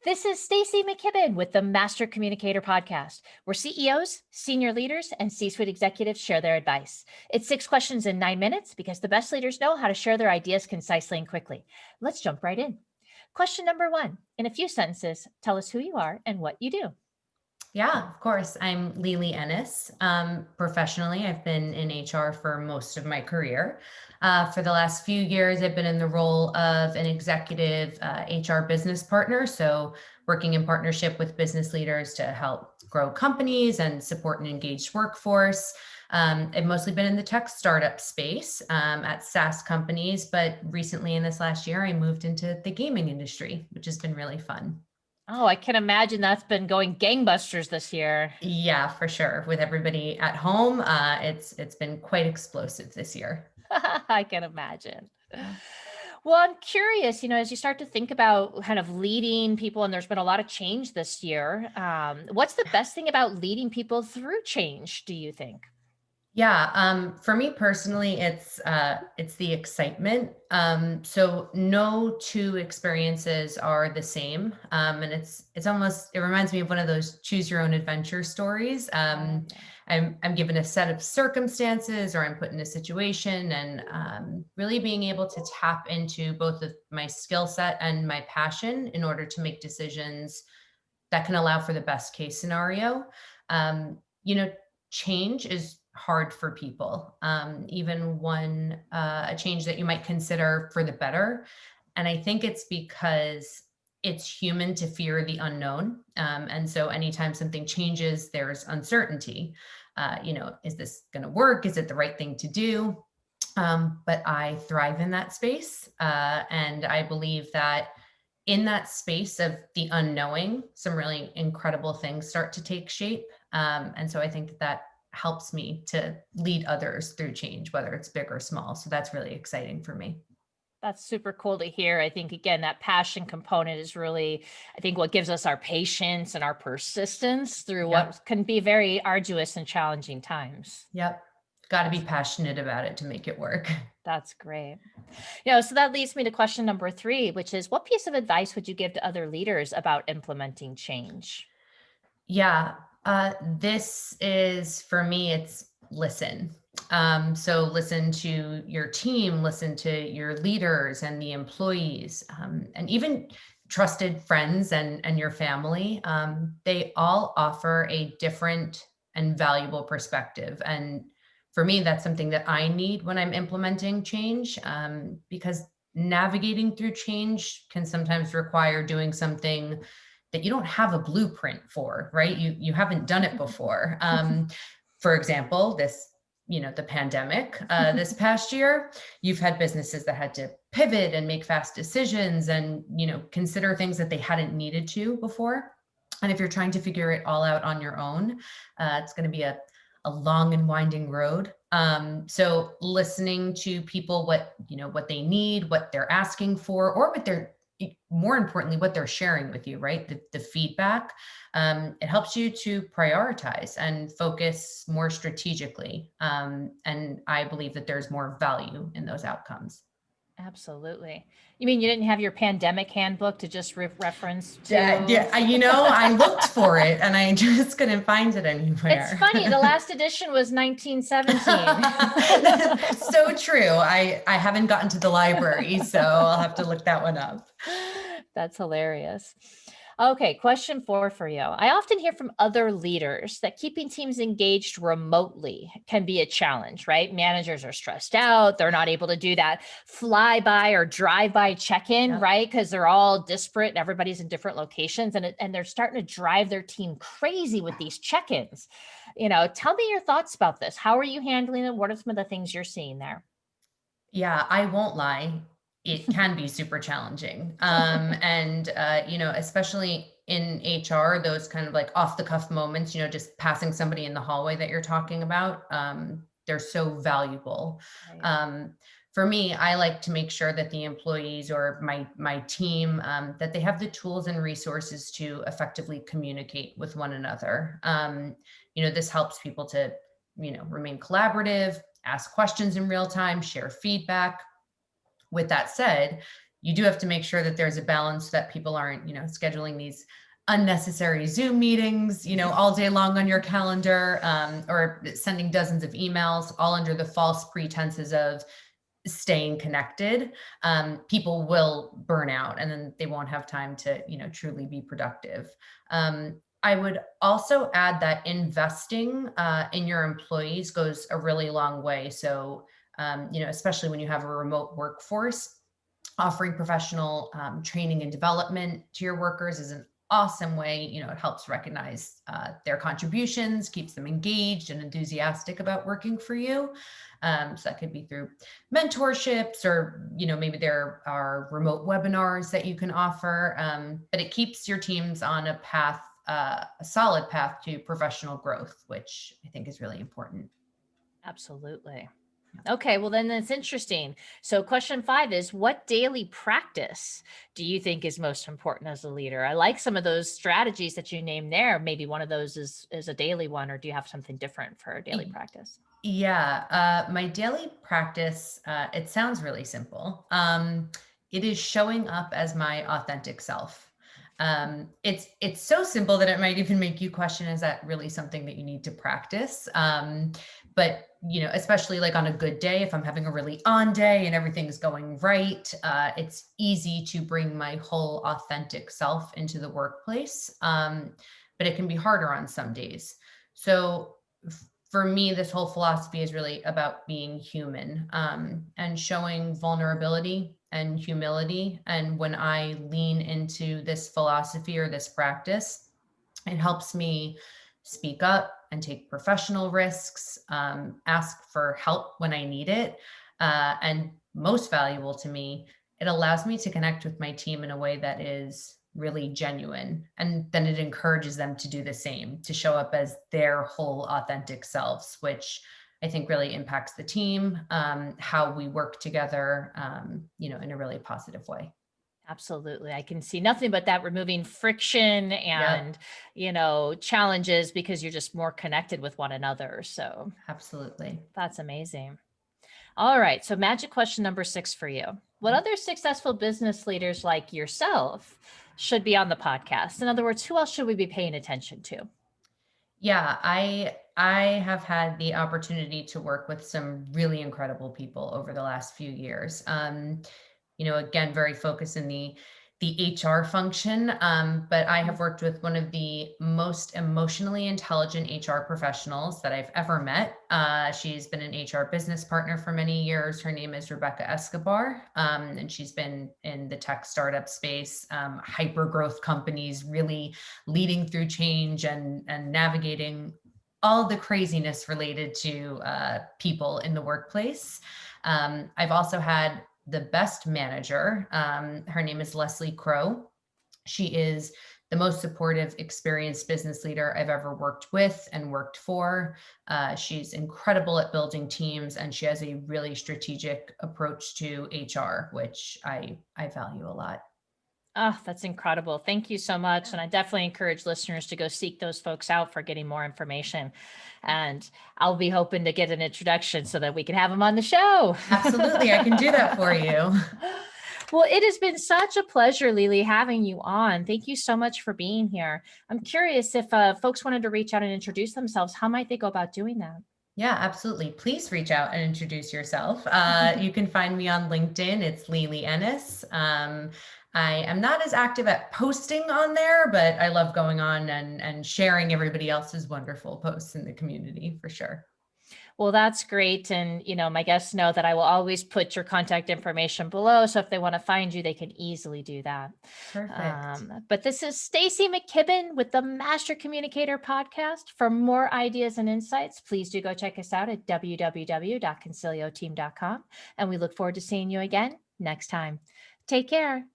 This is Stacy McKibben with the Master Communicator podcast, where CEOs, senior leaders, and C-suite executives share their advice. It's 6 questions in 9 minutes because the best leaders know how to share their ideas concisely and quickly. Let's jump right in. Question number 1. In a few sentences, tell us who you are and what you do. Yeah, of course. I'm Lily Ennis. Professionally, I've been in HR for most of my career. For the last few years, I've been in the role of an executive HR business partner. So working in partnership with business leaders to help grow companies and support an engaged workforce. I've mostly been in the tech startup space at SaaS companies, but recently in this last year, I moved into the gaming industry, which has been really fun. Oh, I can imagine that's been going gangbusters this year. Yeah, for sure. With everybody at home, it's been quite explosive this year. I can imagine. Well, I'm curious, as you start to think about kind of leading people, and there's been a lot of change this year. What's the best thing about leading people through change, do you think? Yeah, for me personally, it's the excitement. So no two experiences are the same, and it reminds me of one of those choose your own adventure stories. Yeah. I'm given a set of circumstances, or I'm put in a situation, and really being able to tap into both of my skill set and my passion in order to make decisions that can allow for the best case scenario. Um, you know, Change is hard for people, even one a change that you might consider for the better. And I think it's because it's human to fear the unknown. And so anytime something changes, there's uncertainty. Is this going to work? Is it the right thing to do? But I thrive in that space. And I believe that in that space of the unknowing, some really incredible things start to take shape. And so I think that helps me to lead others through change, whether it's big or small. So that's really exciting for me. That's super cool to hear. I think, again, that passion component is really, I think, what gives us our patience and our persistence through Yep. what can be very arduous and challenging times. Yep. Got to be passionate about it to make it work. That's great. So that leads me to question number 3, which is what piece of advice would you give to other leaders about implementing change? Yeah. This is for me, it's listen. So listen to your team, listen to your leaders and the employees, and even trusted friends and your family. They all offer a different and valuable perspective. And for me, that's something that I need when I'm implementing change, because navigating through change can sometimes require doing something that you don't have a blueprint for, right? You haven't done it before. For example, the pandemic, this past year, you've had businesses that had to pivot and make fast decisions and, consider things that they hadn't needed to before. And if you're trying to figure it all out on your own, it's going to be a long and winding road. So listening to people, what they need, what they're asking for, or more importantly, what they're sharing with you, right? The feedback, it helps you to prioritize and focus more strategically. And I believe that there's more value in those outcomes. Absolutely. You mean you didn't have your pandemic handbook to just reference to? Yeah, I looked for it and I just couldn't find it It's anywhere. funny. The last edition was 1917. So true. I haven't gotten to the library, so I'll have to look that one up. That's hilarious. Okay, question 4 for you. I often hear from other leaders that keeping teams engaged remotely can be a challenge, right? Managers are stressed out. They're not able to do that fly-by or drive-by check-in, Yep. right? Because they're all disparate and everybody's in different locations, and they're starting to drive their team crazy with these check-ins. Tell me your thoughts about this. How are you handling it? What are some of the things you're seeing there? Yeah, I won't lie. It can be super challenging. And, especially in HR, those kind of like off the cuff moments, just passing somebody in the hallway that you're talking about, they're so valuable. Right. For me, I like to make sure that the employees or my team, that they have the tools and resources to effectively communicate with one another. This helps people to, remain collaborative, ask questions in real time, share feedback. With that said, you do have to make sure that there's a balance so that people aren't, scheduling these unnecessary Zoom meetings, all day long on your calendar, or sending dozens of emails, all under the false pretenses of staying connected. People will burn out and then they won't have time to, truly be productive. I would also add that investing in your employees goes a really long way. So, especially when you have a remote workforce, offering professional training and development to your workers is an awesome way. It helps recognize their contributions, keeps them engaged and enthusiastic about working for you. So that could be through mentorships, or maybe there are remote webinars that you can offer. But it keeps your teams on a path, a solid path to professional growth, which I think is really important. Absolutely. Okay, well, then that's interesting. So, question 5 is, what daily practice do you think is most important as a leader? I like some of those strategies that you named there. Maybe one of those is a daily one, or do you have something different for a daily practice? Yeah, my daily practice, it sounds really simple. It is showing up as my authentic self. It's so simple that it might even make you question, is that really something that you need to practice? But especially like on a good day, if I'm having a really on day and everything's going right, it's easy to bring my whole authentic self into the workplace. But it can be harder on some days. So for me, this whole philosophy is really about being human, and showing vulnerability and humility. And when I lean into this philosophy or this practice, it helps me speak up and take professional risks, ask for help when I need it. And most valuable to me, it allows me to connect with my team in a way that is really genuine. And then it encourages them to do the same, to show up as their whole authentic selves, which I think really impacts the team, how we work together, in a really positive way. Absolutely. I can see nothing but that, removing friction Yep, and, challenges, because you're just more connected with one another. So absolutely. that's amazing. All right. So, magic question number 6 for you. What other successful business leaders like yourself should be on the podcast? In other words, who else should we be paying attention to? Yeah, I have had the opportunity to work with some really incredible people over the last few years. Again, very focused in the HR function. But I have worked with one of the most emotionally intelligent HR professionals that I've ever met. She's been an HR business partner for many years. Her name is Rebecca Escobar, and she's been in the tech startup space, hyper growth companies, really leading through change and navigating all the craziness related to people in the workplace. I've also had the best manager. Her name is Leslie Crow. She is the most supportive, experienced business leader I've ever worked with and worked for. She's incredible at building teams, and she has a really strategic approach to HR, which I value a lot. Oh, that's incredible. Thank you so much. And I definitely encourage listeners to go seek those folks out for getting more information. And I'll be hoping to get an introduction so that we can have them on the show. Absolutely, I can do that for you. Well, it has been such a pleasure, Lily, having you on. Thank you so much for being here. I'm curious, if folks wanted to reach out and introduce themselves, how might they go about doing that? Yeah, absolutely. Please reach out and introduce yourself. You can find me on LinkedIn. It's Lily Ennis. I am not as active at posting on there, but I love going on and sharing everybody else's wonderful posts in the community for sure. Well, that's great. And, my guests know that I will always put your contact information below. So if they want to find you, they can easily do that. Perfect. But this is Stacy McKibben with the Master Communicator podcast. For more ideas and insights, please do go check us out at www.concilioteam.com. And we look forward to seeing you again next time. Take care.